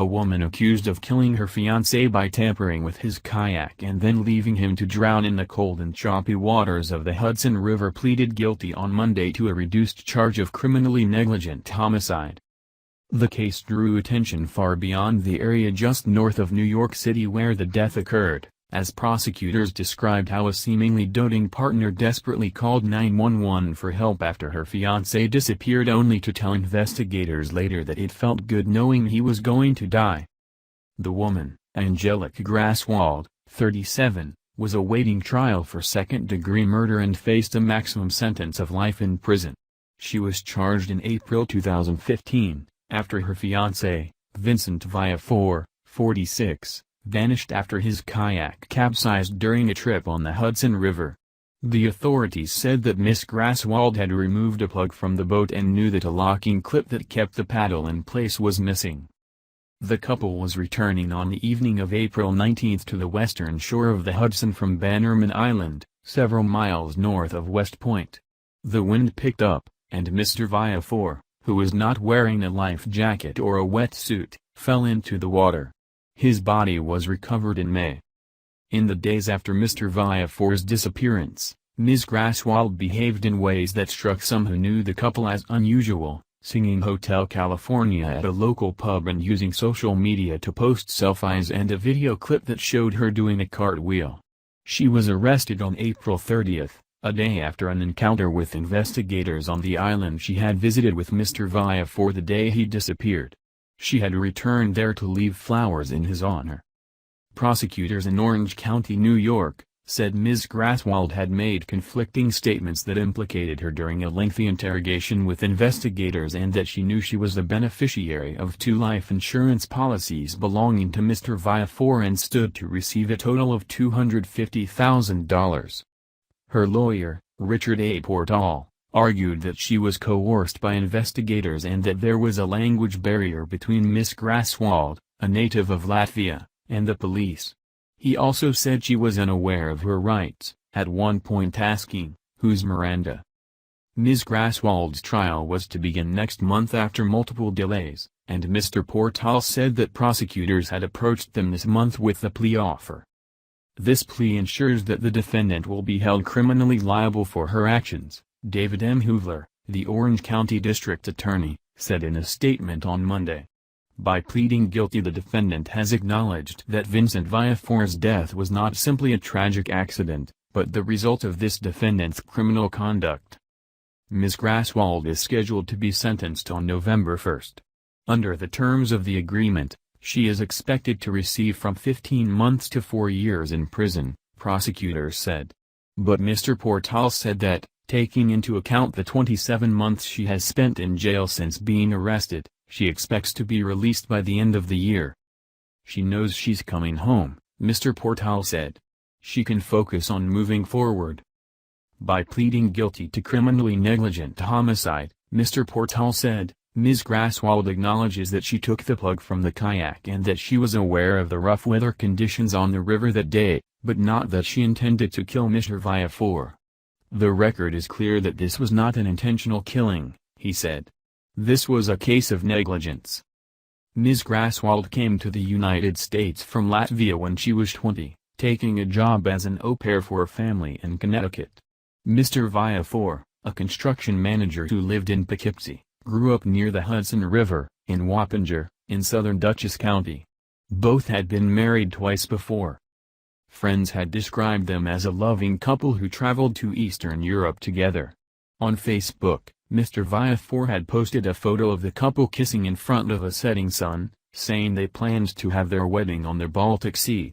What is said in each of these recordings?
a woman accused of killing her fiancé by tampering with his kayak and then leaving him to drown in the cold and choppy waters of the Hudson River, pleaded guilty on Monday to a reduced charge of criminally negligent homicide. The case drew attention far beyond the area just north of New York City where the death occurred, as prosecutors described how a seemingly doting partner desperately called 911 for help after her fiancé disappeared, only to tell investigators later that it felt good knowing he was going to die. The woman, Angelique Grasswald, 37, was awaiting trial for second-degree murder and faced a maximum sentence of life in prison. She was charged in April 2015, after her fiancé, Vincent Viafor, 46, vanished after his kayak capsized during a trip on the Hudson River. The authorities said that Miss Grasswald had removed a plug from the boat and knew that a locking clip that kept the paddle in place was missing. The couple was returning on the evening of April 19 to the western shore of the Hudson from Bannerman Island, several miles north of West Point. The wind picked up, and Mr. Viafor, who was not wearing a life jacket or a wetsuit, fell into the water. His body was recovered in May. In the days after Mr. Viafor's disappearance, Ms. Grasswald behaved in ways that struck some who knew the couple as unusual, singing Hotel California at a local pub and using social media to post selfies and a video clip that showed her doing a cartwheel. She was arrested on April 30, a day after an encounter with investigators on the island she had visited with Mr. Viafor the day he disappeared. She had returned there to leave flowers in his honor. Prosecutors in Orange County, New York, said Ms. Grasswald had made conflicting statements that implicated her during a lengthy interrogation with investigators and that she knew she was the beneficiary of 2 life insurance policies belonging to Mr. Viafor and stood to receive a total of $250,000. Her lawyer, Richard A. Portal, argued that she was coerced by investigators and that there was a language barrier between Miss Grasswald, a native of Latvia, and the police. He also said she was unaware of her rights, at one point asking, "Who's Miranda?" Ms. Grasswald's trial was to begin next month after multiple delays, and Mr. Portal said that prosecutors had approached them this month with a plea offer. This plea ensures that the defendant will be held criminally liable for her actions, David M. Hoovler, the Orange County District Attorney, said in a statement on Monday. By pleading guilty, the defendant has acknowledged that Vincent Viafor's death was not simply a tragic accident, but the result of this defendant's criminal conduct. Ms. Grasswald is scheduled to be sentenced on November 1. Under the terms of the agreement, she is expected to receive from 15 months to 4 years in prison, prosecutors said. But Mr. Portal said that, taking into account the 27 months she has spent in jail since being arrested, she expects to be released by the end of the year. She knows she's coming home, Mr. Portal said. She can focus on moving forward. By pleading guilty to criminally negligent homicide, Mr. Portal said, Ms. Grasswald acknowledges that she took the plug from the kayak and that she was aware of the rough weather conditions on the river that day, but not that she intended to kill Mr. Viafor. The record is clear that this was not an intentional killing, he said. This was a case of negligence. Ms. Grasswald came to the United States from Latvia when she was 20, taking a job as an au pair for a family in Connecticut. Mr. Viafor, a construction manager who lived in Poughkeepsie, grew up near the Hudson River, in Wappinger, in southern Dutchess County. Both had been married twice before. Friends had described them as a loving couple who traveled to Eastern Europe together. On Facebook, Mr. Viafor had posted a photo of the couple kissing in front of a setting sun, saying they planned to have their wedding on the Baltic Sea.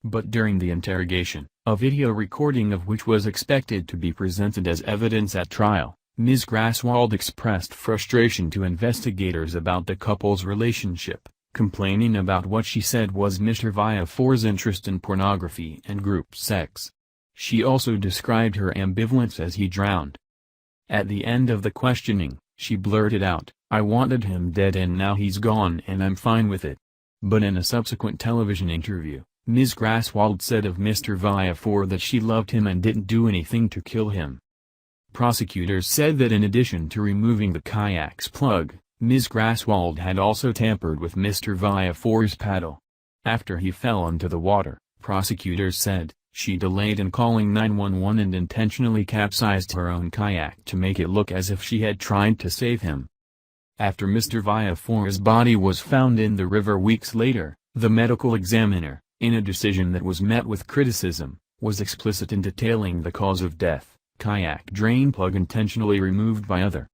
But during the interrogation, a video recording of which was expected to be presented as evidence at trial, Ms. Grasswald expressed frustration to investigators about the couple's relationship, complaining about what she said was Mr. Viafor's interest in pornography and group sex. She also described her ambivalence as he drowned. At the end of the questioning, she blurted out, "I wanted him dead and now he's gone and I'm fine with it." But in a subsequent television interview, Ms. Grasswald said of Mr. Viafor that she loved him and didn't do anything to kill him. Prosecutors said that in addition to removing the kayak's plug, Ms. Grasswald had also tampered with Mr. Viafor's paddle. After he fell into the water, prosecutors said, she delayed in calling 911 and intentionally capsized her own kayak to make it look as if she had tried to save him. After Mr. Viafor's body was found in the river weeks later, the medical examiner, in a decision that was met with criticism, was explicit in detailing the cause of death: kayak drain plug intentionally removed by other.